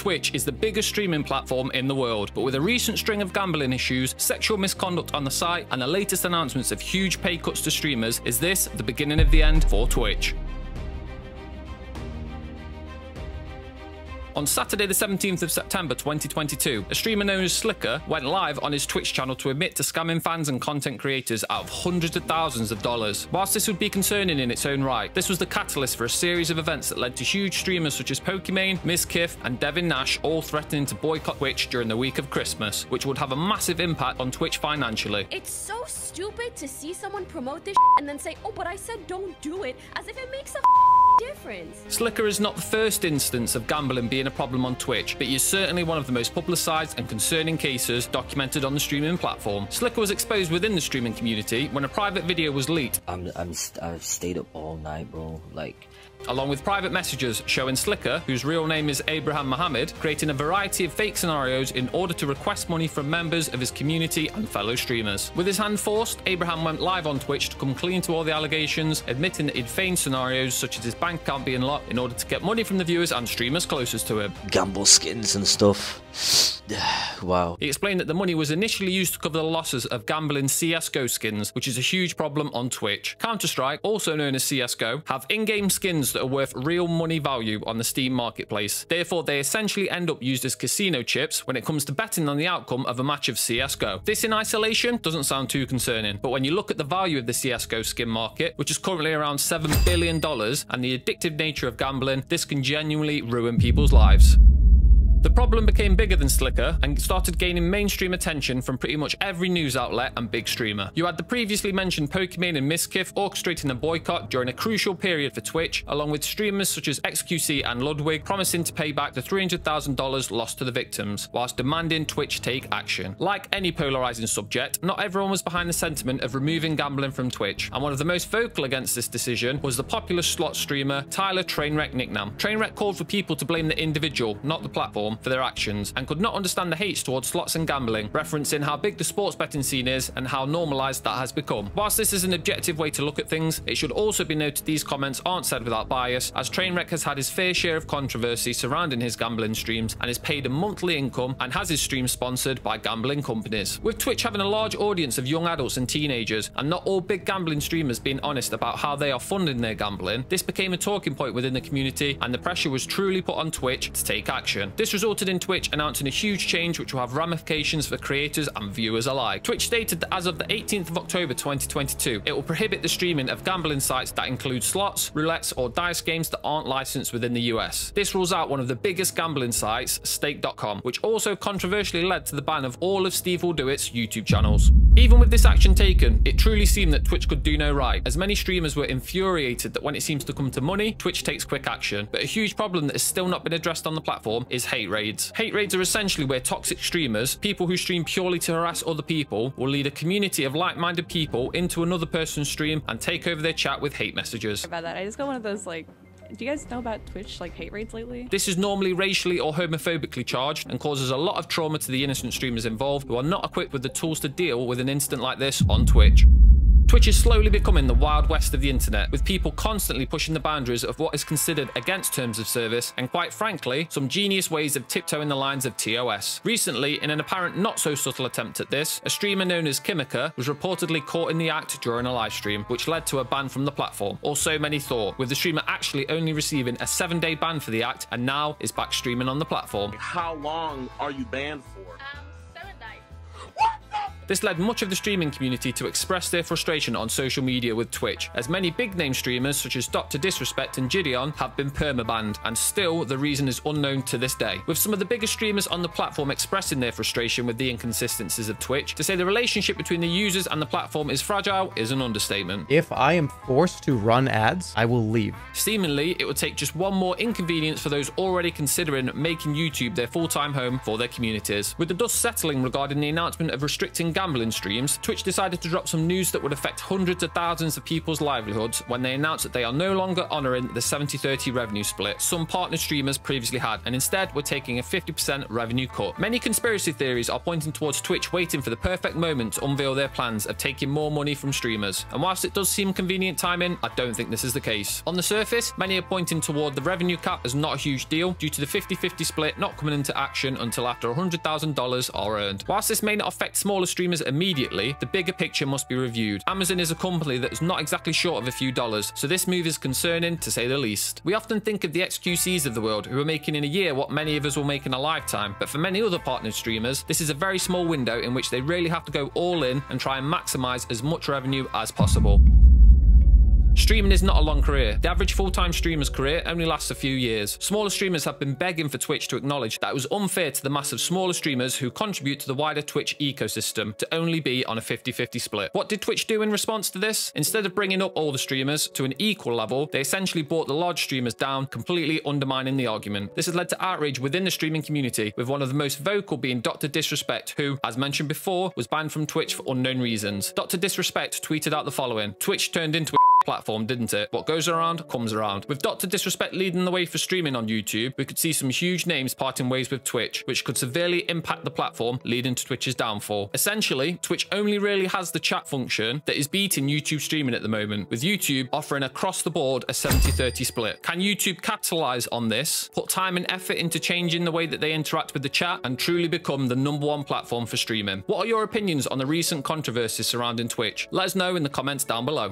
Twitch is the biggest streaming platform in the world, but with a recent string of gambling issues, sexual misconduct on the site, and the latest announcements of huge pay cuts to streamers, is this the beginning of the end for Twitch? On Saturday the 17th of September 2022, a streamer known as Sliker went live on his Twitch channel to admit to scamming fans and content creators out of hundreds of thousands of dollars. Whilst this would be concerning in its own right, this was the catalyst for a series of events that led to huge streamers such as Pokimane, Mizkif, and Devin Nash all threatening to boycott Twitch during the week of Christmas, which would have a massive impact on Twitch financially. It's so stupid to see someone promote this and then say, oh, but I said don't do it, as if it makes a difference. Sliker is not the first instance of gambling being a problem on Twitch, but he is certainly one of the most publicized and concerning cases documented on the streaming platform. Sliker was exposed within the streaming community when a private video was leaked. I've stayed up all night, bro. Like, along with private messages showing Sliker, whose real name is Abraham Mohammed, creating a variety of fake scenarios in order to request money from members of his community and fellow streamers. With his hand forced, Abraham went live on Twitch to come clean to all the allegations, admitting that he'd feigned scenarios such as his bank account being locked in order to get money from the viewers and streamers closest to him. gamble skins and stuff. Wow. He explained that the money was initially used to cover the losses of gambling CSGO skins, which is a huge problem on Twitch. Counter-Strike, also known as CSGO, have in-game skins that are worth real money value on the Steam marketplace. Therefore, they essentially end up used as casino chips when it comes to betting on the outcome of a match of CSGO. This in isolation doesn't sound too concerning, but when you look at the value of the CSGO skin market, which is currently around $7 billion, and the addictive nature of gambling, this can genuinely ruin people's lives. The problem became bigger than Sliker and started gaining mainstream attention from pretty much every news outlet and big streamer. You had the previously mentioned Pokimane and Mizkif orchestrating a boycott during a crucial period for Twitch, along with streamers such as XQC and Ludwig promising to pay back the $300,000 lost to the victims, whilst demanding Twitch take action. Like any polarizing subject, not everyone was behind the sentiment of removing gambling from Twitch, and one of the most vocal against this decision was the popular slot streamer Tyler Trainwreck Nicknam. Trainwreck called for people to blame the individual, not the platform, for their actions, and could not understand the hates towards slots and gambling, referencing how big the sports betting scene is and how normalized that has become. Whilst this is an objective way to look at things, it should also be noted these comments aren't said without bias, as Trainwreck has had his fair share of controversy surrounding his gambling streams and is paid a monthly income and has his streams sponsored by gambling companies. With Twitch having a large audience of young adults and teenagers, and not all big gambling streamers being honest about how they are funding their gambling, this became a talking point within the community, and the pressure was truly put on Twitch to take action. This resulted in Twitch announcing a huge change which will have ramifications for creators and viewers alike. Twitch stated that as of the 18th of October 2022, it will prohibit the streaming of gambling sites that include slots, roulettes, or dice games that aren't licensed within the US. This rules out one of the biggest gambling sites, stake.com, which also controversially led to the ban of all of Steve Will Do It's YouTube channels. Even with this action taken, it truly seemed that Twitch could do no right, as many streamers were infuriated that when it seems to come to money, Twitch takes quick action. But a huge problem that has still not been addressed on the platform is hate raids. Hate raids are essentially where toxic streamers, people who stream purely to harass other people, will lead a community of like-minded people into another person's stream and take over their chat with hate messages. About that, I just got one of those, like, do you guys know about Twitch, like, hate raids lately? This is normally racially or homophobically charged and causes a lot of trauma to the innocent streamers involved who are not equipped with the tools to deal with an incident like this on Twitch. Twitch is slowly becoming the wild west of the internet, with people constantly pushing the boundaries of what is considered against terms of service, and quite frankly, some genius ways of tiptoeing the lines of TOS. Recently, in an apparent not-so-subtle attempt at this, a streamer known as Kimika was reportedly caught in the act during a livestream, which led to a ban from the platform, or so many thought, with the streamer actually only receiving a 7-day ban for the act, and now is back streaming on the platform. How long are you banned for? 7 days. This led much of the streaming community to express their frustration on social media with Twitch, as many big-name streamers such as Dr. Disrespect and Gideon have been permabanned, and still the reason is unknown to this day. With some of the biggest streamers on the platform expressing their frustration with the inconsistencies of Twitch, to say the relationship between the users and the platform is fragile is an understatement. If I am forced to run ads, I will leave. Seemingly, it would take just one more inconvenience for those already considering making YouTube their full-time home for their communities. With the dust settling regarding the announcement of restricting gambling streams, Twitch decided to drop some news that would affect hundreds of thousands of people's livelihoods when they announced that they are no longer honouring the 70-30 revenue split some partner streamers previously had, and instead were taking a 50% revenue cut. Many conspiracy theories are pointing towards Twitch waiting for the perfect moment to unveil their plans of taking more money from streamers. And whilst it does seem convenient timing, I don't think this is the case. On the surface, many are pointing toward the revenue cap as not a huge deal due to the 50-50 split not coming into action until after $100,000 are earned. Whilst this may not affect smaller streamers immediately, the bigger picture must be reviewed. Amazon is a company that is not exactly short of a few dollars, so this move is concerning to say the least. We often think of the XQCs of the world who are making in a year what many of us will make in a lifetime, but for many other partnered streamers, this is a very small window in which they really have to go all in and try and maximize as much revenue as possible. Streaming is not a long career. The average full-time streamer's career only lasts a few years. Smaller streamers have been begging for Twitch to acknowledge that it was unfair to the massive smaller streamers who contribute to the wider Twitch ecosystem to only be on a 50-50 split. What did Twitch do in response to this? Instead of bringing up all the streamers to an equal level, they essentially brought the large streamers down, completely undermining the argument. This has led to outrage within the streaming community, with one of the most vocal being Dr. Disrespect, who, as mentioned before, was banned from Twitch for unknown reasons. Dr. Disrespect tweeted out the following: "Twitch turned into a platform, didn't it? What goes around comes around." With Dr. Disrespect leading the way for streaming on YouTube, we could see some huge names parting ways with Twitch, which could severely impact the platform, leading to Twitch's downfall. Essentially, Twitch only really has the chat function that is beating YouTube streaming at the moment, with YouTube offering across the board a 70-30 split. Can YouTube capitalize on this, put time and effort into changing the way that they interact with the chat, and truly become the #1 platform for streaming? What are your opinions on the recent controversies surrounding Twitch? Let us know in the comments down below.